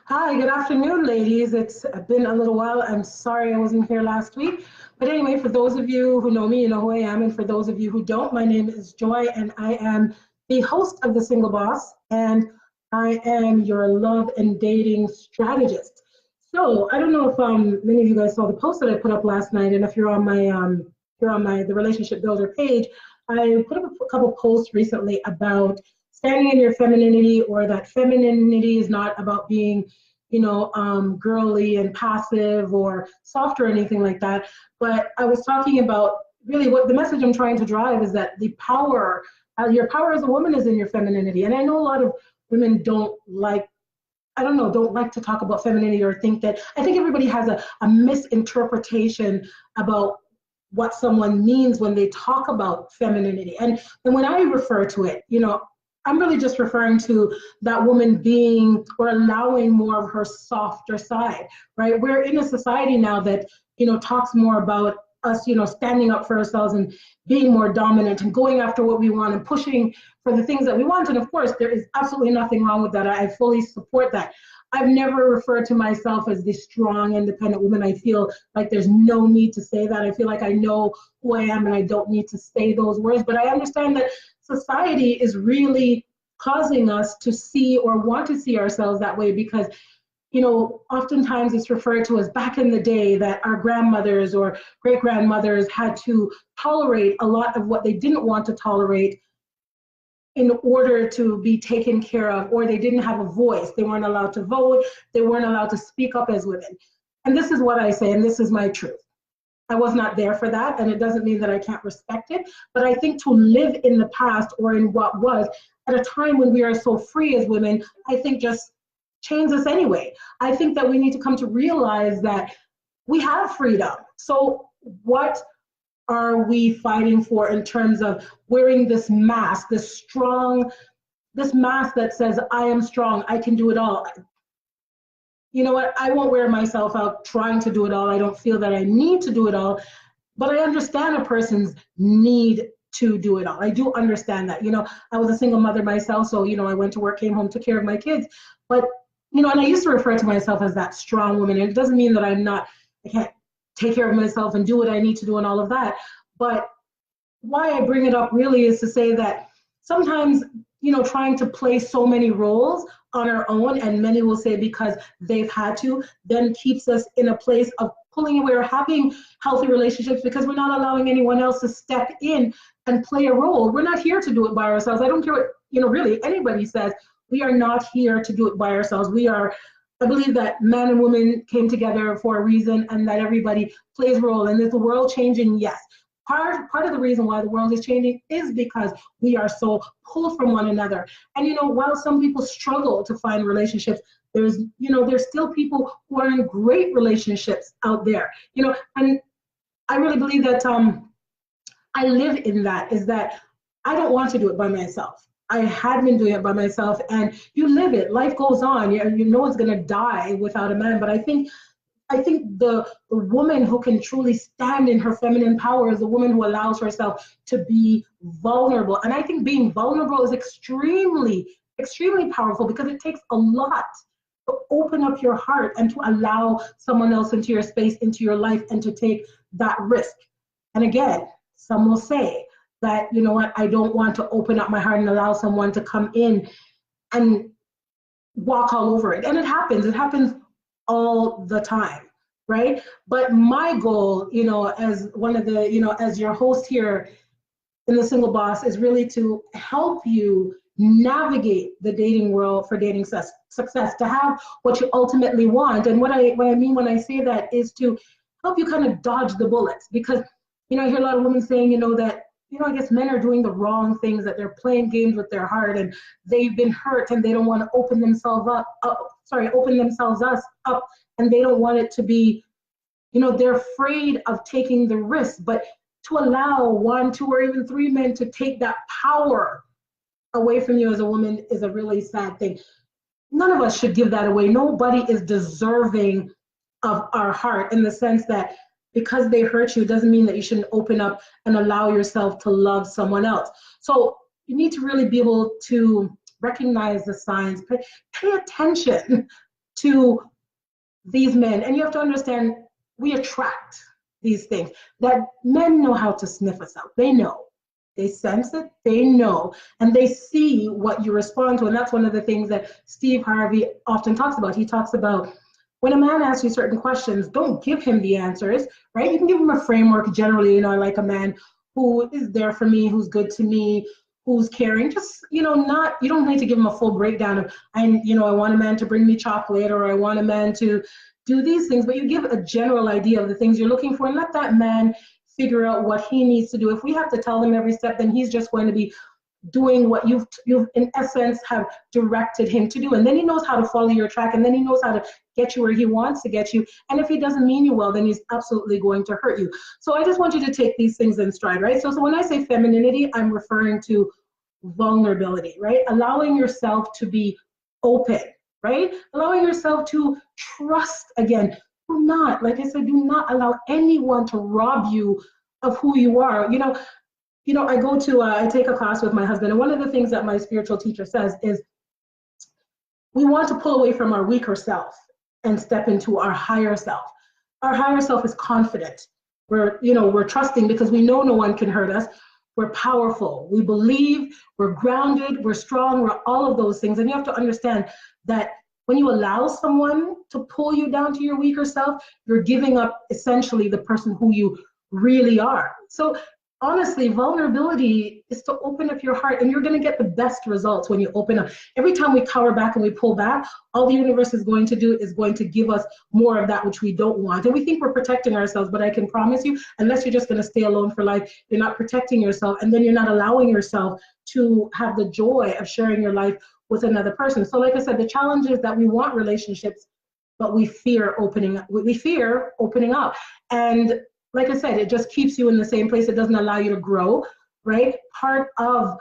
Hi, good afternoon, ladies. It's been a little while. I'm sorry I wasn't here last week. But anyway, for those of you who know me, you know who I am. And for those of you who don't, my name is Joy, and I am the host of The Single Boss, and I am your love and dating strategist. So I don't know if many of you guys saw the post that I put up last night, and if you're on my the relationship builder page, I put up a couple posts recently about standing in your femininity, or that femininity is not about being, girly and passive or soft or anything like that. But I was talking about really what the message I'm trying to drive is that the power, your power as a woman is in your femininity. And I know a lot of women don't like, I don't know, don't like to talk about femininity or think that, I think everybody has a misinterpretation about what someone means when they talk about femininity. And when I refer to it, I'm really just referring to that woman being or allowing more of her softer side, right? We're in a society now that, talks more about us, standing up for ourselves and being more dominant and going after what we want and pushing for the things that we want. And of course, there is absolutely nothing wrong with that. I fully support that. I've never referred to myself as the strong, independent woman. I feel like there's no need to say that. I feel like I know who I am and I don't need to say those words. But I understand that society is really causing us to see or want to see ourselves that way because oftentimes it's referred to as back in the day that our grandmothers or great grandmothers had to tolerate a lot of what they didn't want to tolerate in order to be taken care of, or they didn't have a voice. They weren't allowed to vote. They weren't allowed to speak up as women. And this is what I say, and this is my truth. I was not there for that, and it doesn't mean that I can't respect it. But I think to live in the past or in what was at a time when we are so free as women, I think just change us anyway. I think that we need to come to realize that we have freedom. So what are we fighting for in terms of wearing this mask, this mask that says, I am strong, I can do it all? You know what? I won't wear myself out trying to do it all. I don't feel that I need to do it all, but I understand a person's need to do it all. I do understand that. I was a single mother myself, so I went to work, came home, took care of my kids. But and I used to refer to myself as that strong woman. And it doesn't mean that I can't take care of myself and do what I need to do and all of that. But why I bring it up really is to say that sometimes, trying to play so many roles on our own, and many will say because they've had to, then keeps us in a place of pulling away or having healthy relationships because we're not allowing anyone else to step in and play a role. We're not here to do it by ourselves. I don't care what, really anybody says. We are not here to do it by ourselves. I believe that man and woman came together for a reason and that everybody plays a role. And is the world changing? Yes. Part of the reason why the world is changing is because we are so pulled from one another. And while some people struggle to find relationships, there's still people who are in great relationships out there. And I really believe that I live in that, is that I don't want to do it by myself. I had been doing it by myself, and you live it. Life goes on. No one's going to die without a man. But I think the woman who can truly stand in her feminine power is the woman who allows herself to be vulnerable. And I think being vulnerable is extremely, extremely powerful because it takes a lot to open up your heart and to allow someone else into your space, into your life, and to take that risk. And again, some will say that, I don't want to open up my heart and allow someone to come in and walk all over it. And it happens all the time, right? But my goal, as one of the, as your host here in The Single Boss, is really to help you navigate the dating world for dating success, to have what you ultimately want. And what I mean when I say that is to help you kind of dodge the bullets, because I hear a lot of women saying, that I guess men are doing the wrong things, that they're playing games with their heart and they've been hurt and they don't want to open themselves up, and they don't want it to be, they're afraid of taking the risk. But to allow 1, 2, or even 3 men to take that power away from you as a woman is a really sad thing. None of us should give that away. Nobody is deserving of our heart, in the sense that because they hurt you doesn't mean that you shouldn't open up and allow yourself to love someone else. So you need to really be able to recognize the signs, pay attention to these men. And you have to understand, we attract these things that men know how to sniff us out. They know. They sense it, they know, and they see what you respond to. And that's one of the things that Steve Harvey often talks about. He talks about when a man asks you certain questions, don't give him the answers, right? You can give him a framework generally, I like a man who is there for me, who's good to me, who's caring. Just, you don't need to give him a full breakdown of, I want a man to bring me chocolate, or I want a man to do these things, but you give a general idea of the things you're looking for and let that man figure out what he needs to do. If we have to tell him every step, then he's just going to be doing what you've in essence have directed him to do. And then he knows how to follow your track, and then he knows how to get you where he wants to get you. And if he doesn't mean you well, then he's absolutely going to hurt you. So I just want you to take these things in stride, right? So when I say femininity, I'm referring to vulnerability, right? Allowing yourself to be open, right? Allowing yourself to trust again. Do not, like I said, do not allow anyone to rob you of who you are. I take a class with my husband, and one of the things that my spiritual teacher says is we want to pull away from our weaker self and step into our higher self. Our higher self is confident. We're trusting because we know no one can hurt us. We're powerful. We believe, we're grounded, we're strong, we're all of those things. And you have to understand that when you allow someone to pull you down to your weaker self, you're giving up essentially the person who you really are. So honestly, vulnerability is to open up your heart, and you're going to get the best results when you open up. Every time we cower back and we pull back, all the universe is going to do is going to give us more of that which we don't want. And we think we're protecting ourselves, but I can promise you, unless you're just going to stay alone for life, you're not protecting yourself, and then you're not allowing yourself to have the joy of sharing your life with another person. So like I said, the challenge is that we want relationships, but we fear opening up. We fear opening up. And like I said, it just keeps you in the same place. It doesn't allow you to grow, right? Part of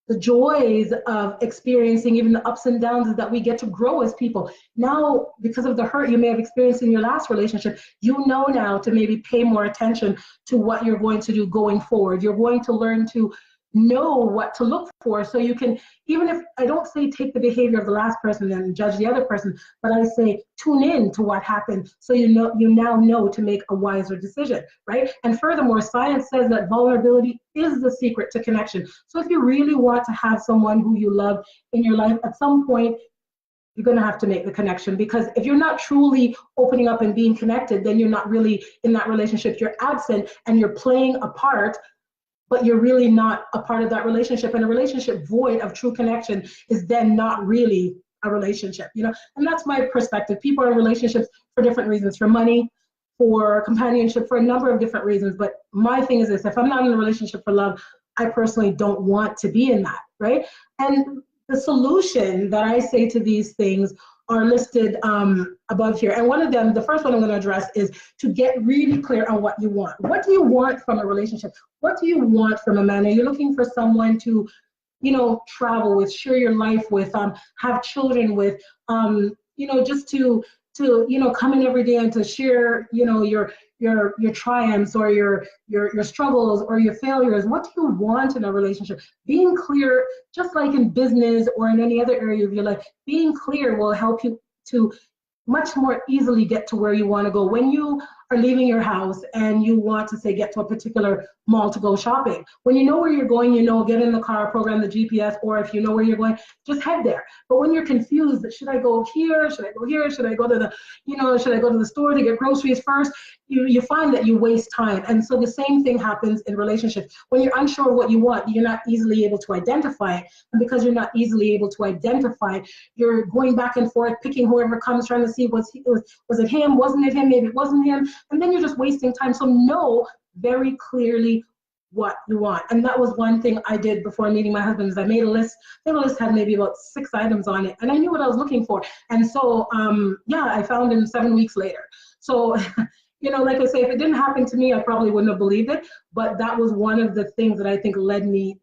the joys of experiencing even the ups and downs is that we get to grow as people. Now, because of the hurt you may have experienced in your last relationship, you know now to maybe pay more attention to what you're going to do going forward. You're going to learn to know what to look for, so you can, even if I don't say take the behavior of the last person and judge the other person, but I say tune in to what happened, so you now know to make a wiser decision, right? And furthermore, science says that vulnerability is the secret to connection. So if you really want to have someone who you love in your life, at some point you're going to have to make the connection, because if you're not truly opening up and being connected, then you're not really in that relationship. You're absent and you're playing a part, but you're really not a part of that relationship. And a relationship void of true connection is then not really a relationship, And that's my perspective. People are in relationships for different reasons, for money, for companionship, for a number of different reasons. But my thing is this: if I'm not in a relationship for love, I personally don't want to be in that, right? And the solution that I say to these things are listed above here. And one of them, the first one I'm going to address, is to get really clear on what you want. What do you want from a relationship? What do you want from a man? Are you looking for someone to, travel with, share your life with, have children with, just to come in every day and to share, your triumphs or your struggles or your failures? What do you want in a relationship? Being clear, just like in business or in any other area of your life, being clear will help you to much more easily get to where you want to go. When you are leaving your house and you want to say get to a particular mall to go shopping, when you know where you're going, get in the car, program the GPS, or if you know where you're going, just head there. But when you're confused, should I go here? Should I go here? Should I go to should I go to the store to get groceries first? You find that you waste time. And so the same thing happens in relationships. When you're unsure of what you want, you're not easily able to identify it. And because you're not easily able to identify it, you're going back and forth, picking whoever comes, trying to see was it him? Wasn't it him? Maybe it wasn't him. And then you're just wasting time. So know very clearly what you want. And that was one thing I did before meeting my husband, is I made a list. The list had maybe about 6 items on it, and I knew what I was looking for. And so, I found him 7 weeks later. So, like I say, if it didn't happen to me, I probably wouldn't have believed it. But that was one of the things that I think led me.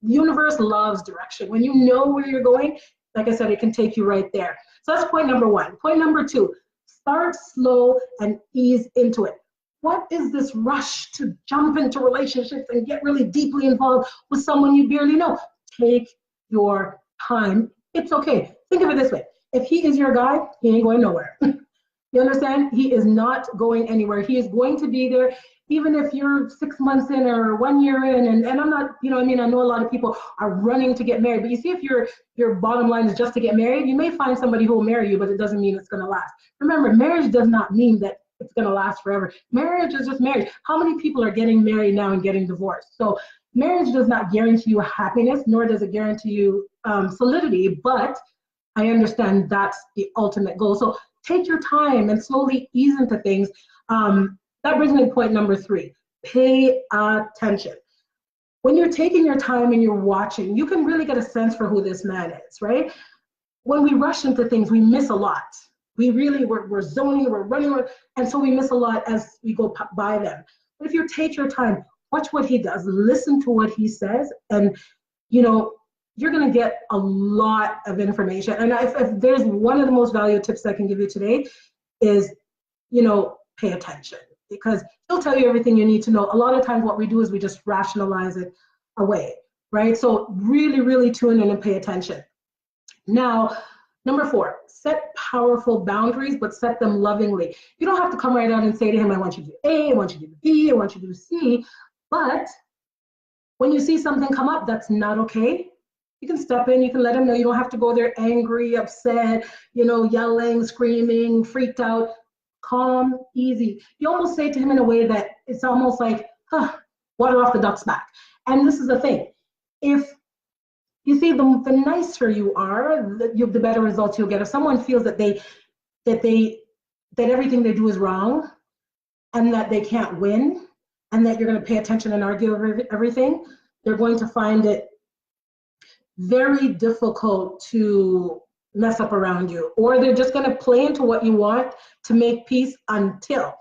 The universe loves direction. When you know where you're going, like I said, it can take you right there. So that's point number 1. Point number 2, start slow and ease into it. What is this rush to jump into relationships and get really deeply involved with someone you barely know? Take your time. It's okay. Think of it this way. if he is your guy, he ain't going nowhere. You understand? He is not going anywhere. He is going to be there, even if you're 6 months in or 1 year in. And I'm not, you know, I mean, I know a lot of people are running to get married, but you see, if your bottom line is just to get married, you may find somebody who will marry you, but it doesn't mean it's going to last. Remember, marriage does not mean that it's going to last forever. Marriage is just marriage. How many people are getting married now and getting divorced? So marriage does not guarantee you happiness, nor does it guarantee you solidity, but I understand that's the ultimate goal. So take your time and slowly ease into things. That brings me to point number 3, pay attention. When you're taking your time and you're watching, you can really get a sense for who this man is, right? When we rush into things, we miss a lot. We're zoning, we're running, and so we miss a lot as we go by them. But if you take your time, watch what he does, listen to what he says, and you know, you're going to get a lot of information. And if there's one of the most valuable tips I can give you today is, you know, pay attention, because he'll tell you everything you need to know. A lot of times what we do is we just rationalize it away, right? So really, really tune in and pay attention. Now, number 4, set powerful boundaries, but set them lovingly. You don't have to come right out and say to him, I want you to do A, I want you to do B, I want you to do C. But when you see something come up that's not okay, you can step in, you can let him know. You don't have to go there angry, upset, you know, yelling, screaming, freaked out. Calm, easy. You almost say to him in a way that it's almost like, water off the duck's back. And this is the thing. If you see, the nicer you are, the better results you'll get. If someone feels that everything they do is wrong and that they can't win and that you're going to pay attention and argue over everything, they're going to find it very difficult to mess up around you, or they're just going to play into what you want to make peace until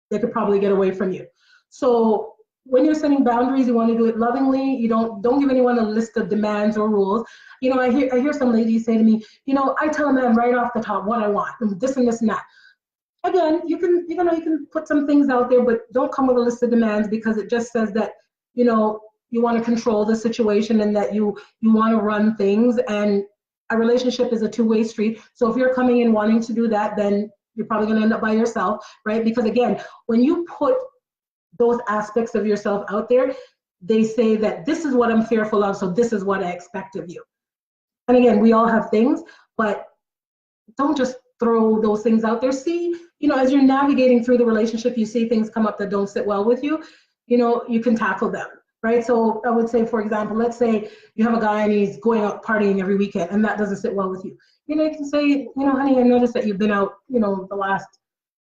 they could probably get away from you. So when you're setting boundaries, you want to do it lovingly. You don't give anyone a list of demands or rules. You know, I hear some ladies say to me, you know, I tell a man right off the top what I want, and this and this and that. Again, you can put some things out there, but don't come with a list of demands, because it just says that, you know, you want to control the situation and that you want to run things, and a relationship is a two-way street. So if you're coming in wanting to do that, then you're probably going to end up by yourself, right? Because again, when you put those aspects of yourself out there, they say that this is what I'm fearful of, so this is what I expect of you. And again, we all have things, but don't just throw those things out there. See, you know, as you're navigating through the relationship, you see things come up that don't sit well with you, you know, you can tackle them. Right. So I would say, for example, let's say you have a guy and he's going out partying every weekend and that doesn't sit well with you. You know, you can say, you know, honey, I noticed that you've been out, you know, the last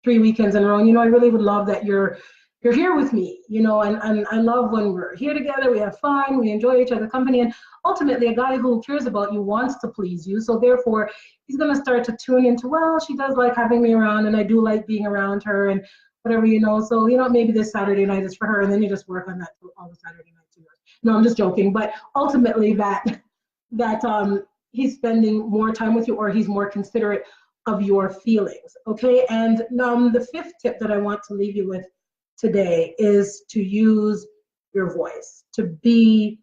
3 weekends in a row. And, you know, I really would love that you're here with me, you know, and I love when we're here together, we have fun, we enjoy each other's company. And ultimately, a guy who cares about you wants to please you. So therefore, he's going to start to tune into, well, she does like having me around and I do like being around her and whatever, you know. So, you know, maybe this Saturday night is for her, and then you just work on that all the Saturday nights. No, I'm just joking. But ultimately, that he's spending more time with you, or he's more considerate of your feelings. Okay. And the 5th tip that I want to leave you with today is to use your voice, to be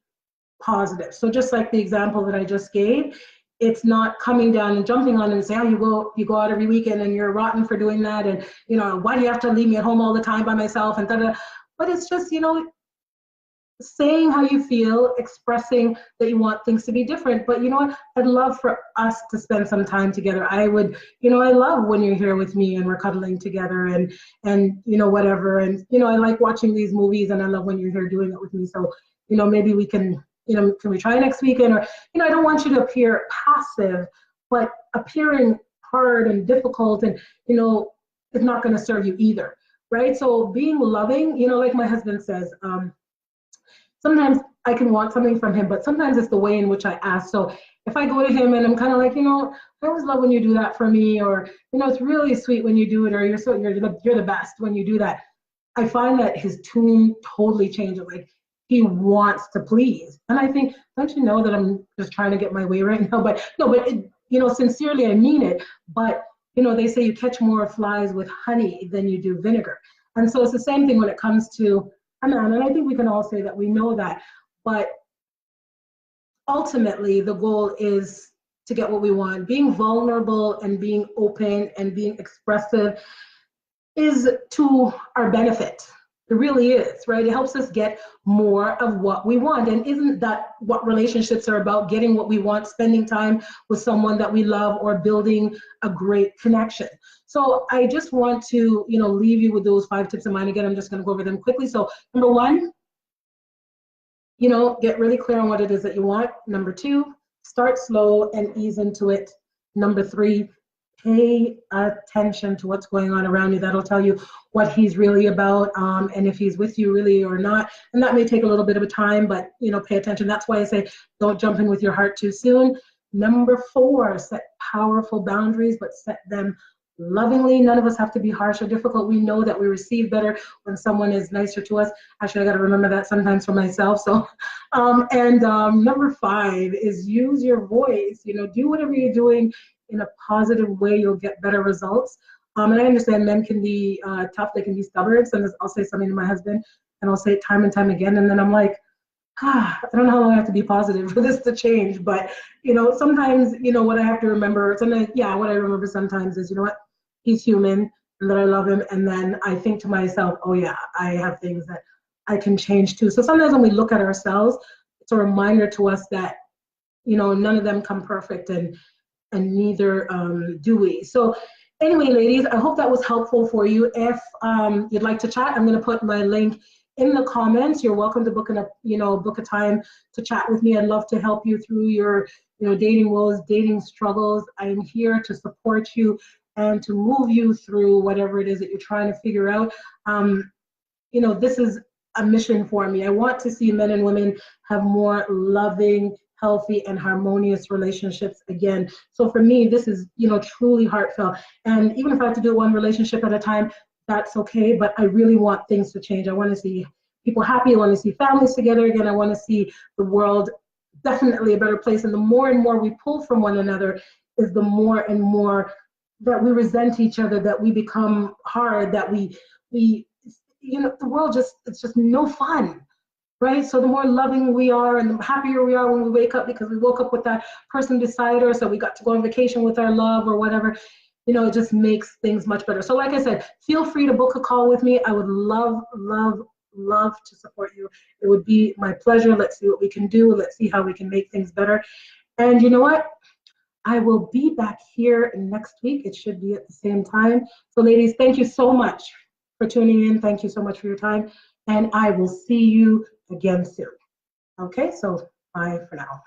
positive. So just like the example that I just gave, it's not coming down and jumping on and saying, oh, you go out every weekend and you're rotten for doing that, and you know, why do you have to leave me at home all the time by myself, and da-da. But it's just, you know, saying how you feel, expressing that you want things to be different. But you know what, I'd love for us to spend some time together. I would, you know, I love when you're here with me and we're cuddling together and you know, whatever. And you know, I like watching these movies, and I love when you're here doing it with me. So, you know, maybe we can, you know, can we try next weekend? Or, you know, I don't want you to appear passive, but appearing hard and difficult, and you know, it's not going to serve you either, right? So being loving, you know, like my husband says, sometimes I can want something from him, but sometimes it's the way in which I ask. So if I go to him and I'm kind of like, you know, I always love when you do that for me, or, you know, it's really sweet when you do it, or you're the best when you do that. I find that his tune totally changes. Like, he wants to please. And I think, don't you know that I'm just trying to get my way right now? But no, but it, you know, sincerely, I mean it. But, you know, they say you catch more flies with honey than you do vinegar. And so it's the same thing when it comes to a man, and I think we can all say that we know that, but ultimately the goal is to get what we want. Being vulnerable and being open and being expressive is to our benefit. It really is, right? It helps us get more of what we want. And isn't that what relationships are about? Getting what we want, spending time with someone that we love, or building a great connection. So I just want to, leave you with those 5 tips of mine. Again, I'm just going to go over them quickly. So number 1, get really clear on what it is that you want. Number 2, start slow and ease into it. Number 3, pay attention to what's going on around you. That'll tell you what he's really about, and if he's with you really or not. And that may take a little bit of a time, but pay attention. That's why I say don't jump in with your heart too soon. Number 4, set powerful boundaries, but set them lovingly. None of us have to be harsh or difficult. We know that we receive better when someone is nicer to us. Actually, I got to remember that sometimes for myself. So, number 5 is use your voice. Do whatever you're doing in a positive way. You'll get better results. And I understand men can be tough. They can be stubborn. Sometimes I'll say something to my husband, and I'll say it time and time again, and then I'm like, I don't know how long I have to be positive for this to change. But sometimes what I have to remember. Sometimes, what I remember sometimes is what, he's human, and that I love him. And then I think to myself, oh yeah, I have things that I can change too. So sometimes when we look at ourselves, it's a reminder to us that none of them come perfect, and neither do we. So anyway, ladies, I hope that was helpful for you. If you'd like to chat, I'm going to put my link in the comments. You're welcome to book a time to chat with me. I'd love to help you through your dating woes, dating struggles. I'm here to support you and to move you through whatever it is that you're trying to figure out. This is a mission for me. I want to see men and women have more loving, healthy, and harmonious relationships again. So for me, this is, truly heartfelt. And even if I have to do one relationship at a time, that's okay. But I really want things to change. I want to see people happy. I want to see families together again. I want to see the world definitely a better place. And the more and more we pull from one another is the more and more that we resent each other, that we become hard, that we the world it's just no fun. Right? So the more loving we are and the happier we are when we wake up because we woke up with that person beside us, or we got to go on vacation with our love or whatever, it just makes things much better. So like I said, feel free to book a call with me. I would love, love, love to support you. It would be my pleasure. Let's see what we can do. Let's see how we can make things better. And you know what? I will be back here next week. It should be at the same time. So ladies, thank you so much for tuning in. Thank you so much for your time. And I will see you again soon. Okay, so bye for now.